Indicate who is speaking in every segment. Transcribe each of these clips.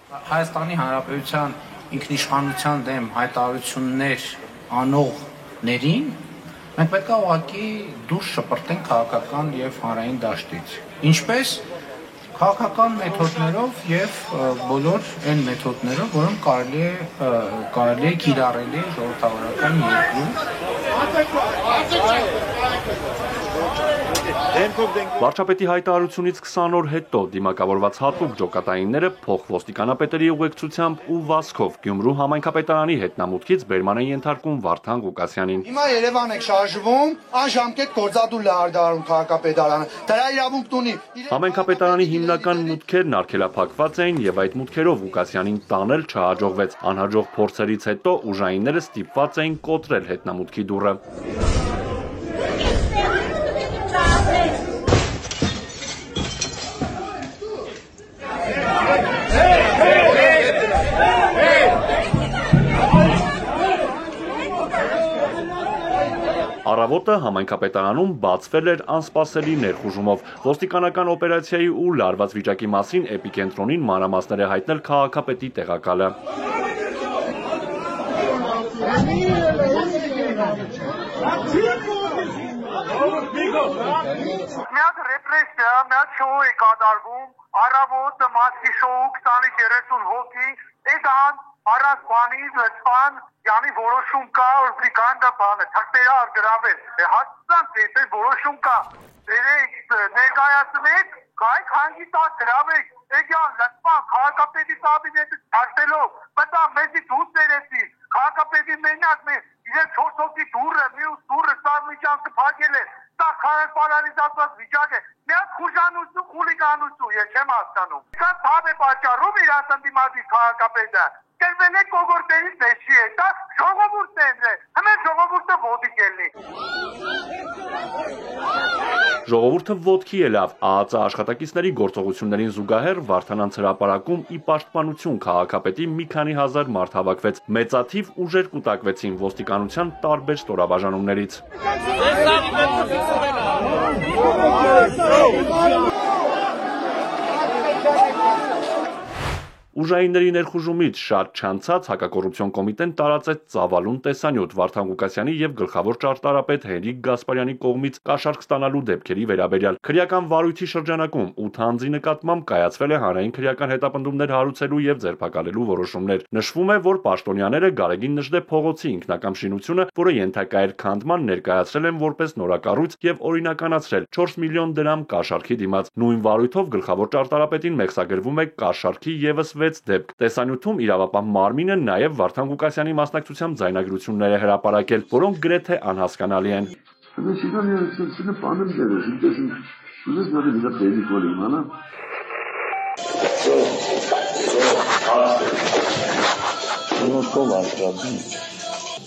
Speaker 1: Հայաստանի Հանրապետության ինքնիշխանության դեմ հայտարարություններ անողներին մենք պետք է ուղղակի դուրս շպրտենք քաղաքական եւ հանրային դաշտից։ Ինչպես քաղաքական մեթոդներով եւ բոլոր այն մեթոդներով, որոնք կարելի է կիրառելի ժողովրդավարական երկրում։
Speaker 2: Վարչապետի հայտարարությունից 20 օր հետո դիմակավորված հատուկ ջոկատայինները փոխոստիկանապետերի ուղեկցությամբ ու վազքով Գյումրու համայնքապետարանի հետնամուտքից բերման են ենթարկում Վարդան Ղուկասյանին։
Speaker 3: Հիմա Երևան եք շարժվում, անժամկետ գործադուլ է արտահայտում քաղաքապետարանը։ Դրա իրավունք ունի։
Speaker 2: Համայնքապետարանի հիմնական մուտքերն արգելափակված էին եւ այդ մուտքերով Ղուկասյանին տանել չհաջողվեց։ Անհաջող փորձերից հետո ուժայինները ստիպված էին կոտրել հետնամուտքի դուռը։ Առավոտը համայնքապետարանում բացվել էր անսպասելի ներխուժումով։ Ոստիկանական օպերացիայի ու լարված վիճակի մասին էպիկենտրոնին մանրամասներ է հայտնել քաղաքապետի տեղակալը։
Speaker 4: Միակ ռեպրեսիա, միակ շոու է կատարվում, առավոտ մասկի շոու 20-30 հոգի, եկան առանց բանի լծվան, յանի որոշում կա, որ բրիգանդը բանը, թղթերը արգրավել, հաստանց է, որոշում կա, ներկայացնեք, կայք հանգիտած գրավեք, եկյան լծվան, քաղաքապետի կաբինետը թաշտելով, մտան մեզի դուս ներեցի, քաղաքապետի մենակ մեր, իրեն 4 հոգի դուրը, մյուս դուրը սարմիջան կփակել է, դա քարեպարալիզացված վիճակ է, միակ խուժանություն, խուլիգանություն, ես չեմ հասկանում։ Կան թավ է պատճառում իրանց ընդդիմադիր քաղաքապետը, կերվել է կողորտերից մեջի է, դա ժողովուրդն է, հմեն ժողովուրդը ոտիկ ելնի։
Speaker 2: Ժողովուրդը ոտքի է լավ, ԱԱԾ աշխատակիցների գործողություններին զուգահեռ Վարդանանց հրապարակում ի պաշտպանություն քաղաքապետի մի քանի հազար մարդ հավաքվեց, մեծաթիվ ուժեր կուտակվեցին ոստիկանության տարբեր ստորաբաժանումներից։ Ուժայինների ներխուժումից շատ չանցած հակակոռուպցիոն կոմիտեն տարածեց ծավալուն տեսանյութ Վարդան Ղուկասյանի եւ գլխավոր ճարտարապետ Հենրիկ Գասպարյանի կողմից կաշառք ստանալու դեպքերի վերաբերյալ։ Քրեական վարույթի շրջանակում 8 անձի նկատմամբ կայացվել է հանրային քրեական հետապնդումներ հարուցելու եւ ձերբակալելու որոշումներ։ Նշվում է, որ պաշտոնյաները Գարեգին Նժդե փողոցի ինքնակամ շինությունը, որը ենթակա էր քանդման, ներկայացրել են որպես նորակառույց եւ օրինականացրել 4 միլիոն դրամ կաշառքի դիմաց։ Նույն վարույթով գլխավոր ճարտարապետին մեղսագրվում է կաշառքի եւս 6 դեպք։ Տեսանյութում իրավապահ մարմինը նաև Վարդան Ղուկասյանի մասնակցությամբ ձայնագրություններ է հրապարակել, որոնք գրեթե անհասկանալի են։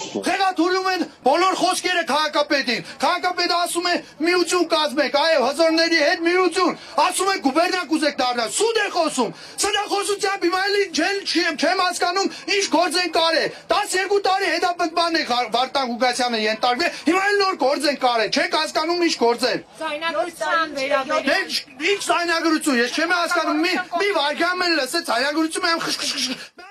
Speaker 3: Խեղաթյուրում են բոլոր խոսքերը քաղաքապետին։ Քաղաքապետը ասում է միություն կազմեք, այո, հզորների հետ միություն։ Ասում է գուբերնիա կուզեք դառնալ, սուտ է խոսում։ Սրախոսությամբ հիմա էլի չեմ հասկանում ինչ գործ են կարել։ 12 տարի հետապնդման է Վարդան Ղուկասյանը ենթարկվել, հիմա էլ նոր գործ են կարել, չեք հասկանում ինչ գործ են։
Speaker 5: Ձայնագրության վերաբերյալ։
Speaker 3: Ինչ ձայնագրություն, ես չեմ հասկանում, մի վայրկյան էլ լսեց ձայնագրությունը եմ խշխշ։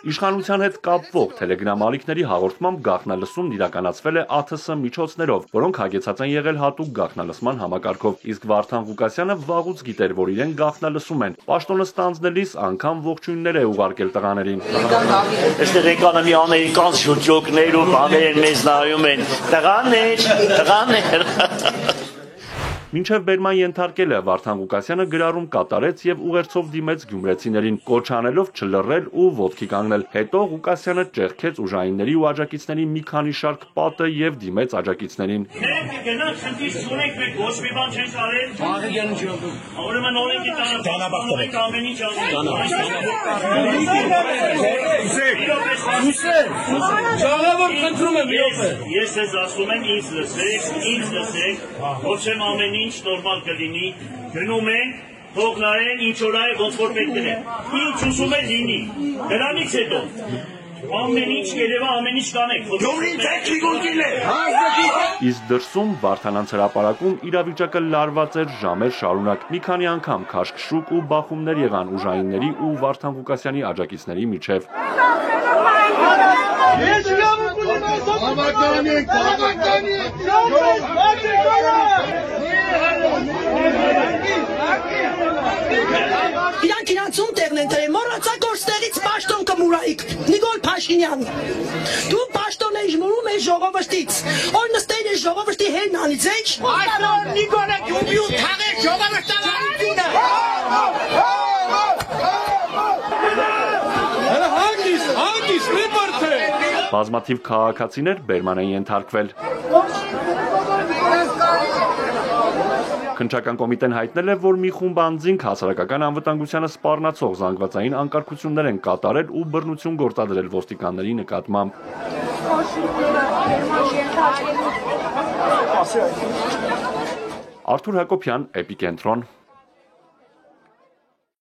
Speaker 2: Իշխանության հետ կապվող Telegram ալիքների հաղորդմամբ գաղտնալսումն իրականացվել է ԱԹՍ միջոցներով, որոնք հագեցած են եղել հատուկ գաղտնալսման համակարգով, իսկ Վարդան Ղուկասյանը վաղուց գիտեր, որ իրեն գաղտնալսում են։ Պաշտոնը ստանձնելիս անգամ ողջույններ է ուղարկել տղաներին։
Speaker 6: Այստեղ եկան մի ամերիկան շուրջոկներ ու բաներ մեզ նայում են։ Տղաներ։
Speaker 2: Մինչև բերման ենթարկելը Վարդան Ղուկասյանը գրառում կատարեց եւ ուղերձով դիմեց գյումրեցիներին, կոչ անելով չլռել ու ոտքի կանգնել։ Հետո Ղուկասյանը ճեղքեց ուժայինների ու աջակիցների մի քանի շարք պատը եւ դիմեց աջակիցներին։
Speaker 6: Մենք գնանք խնդիր չունենք, մենք ոչ մի բան չենք արել։ Բաղը գերն չի ողում։ Ուրեմն օրենքի տանապակտեք ամեն ինչ անենք։ Ես ես ասում եմ ինձ լսեք, ոչ եմ ամեն ինչ նորմալ կլինի, գնում ենք, թող նայեն ինչ որ այ ոնց որ պետք է։ Ինչ ուզում է լինի։ Դրանից հետո Ամեն ինչ երևա, ամեն ինչ կանեք։
Speaker 2: Իսկ դրսում Վարդանանց հրապարակում իրավիճակը լարված էր ժամեր շարունակ։ Մի քանի անգամ քաշքշուկ ու բախումներ եղան ուժայինների ու Վարդան Ղուկասյանի աջակիցների միջև։
Speaker 7: Իրանք իրանցում տեղն են տրել, մոռացա գործներից պաշտոն կմուրայիք, Նիկոլ Փաշինյան։ Դու պաշտոն ես մուրում ես ժողովրդից, որ նստել ես ժողովրդի հերնանից, էջ։ Այսօր Նիկոլը դուբյու թաղեց ժողովրդավարությունը։
Speaker 2: Բազմաթիվ քաղաքացիներ բերման են ենթարկվել։ Քննչական կոմիտեն հայտնել է, որ մի խումբ անձինք հասարակական անվտանգությանը սպառնացող զանգվածային անկարգություններ են կատարել ու բռնություն գործադրել ոստիկանների նկատմամբ։ Արթուր Հակոբյան, Էպիկենտրոն։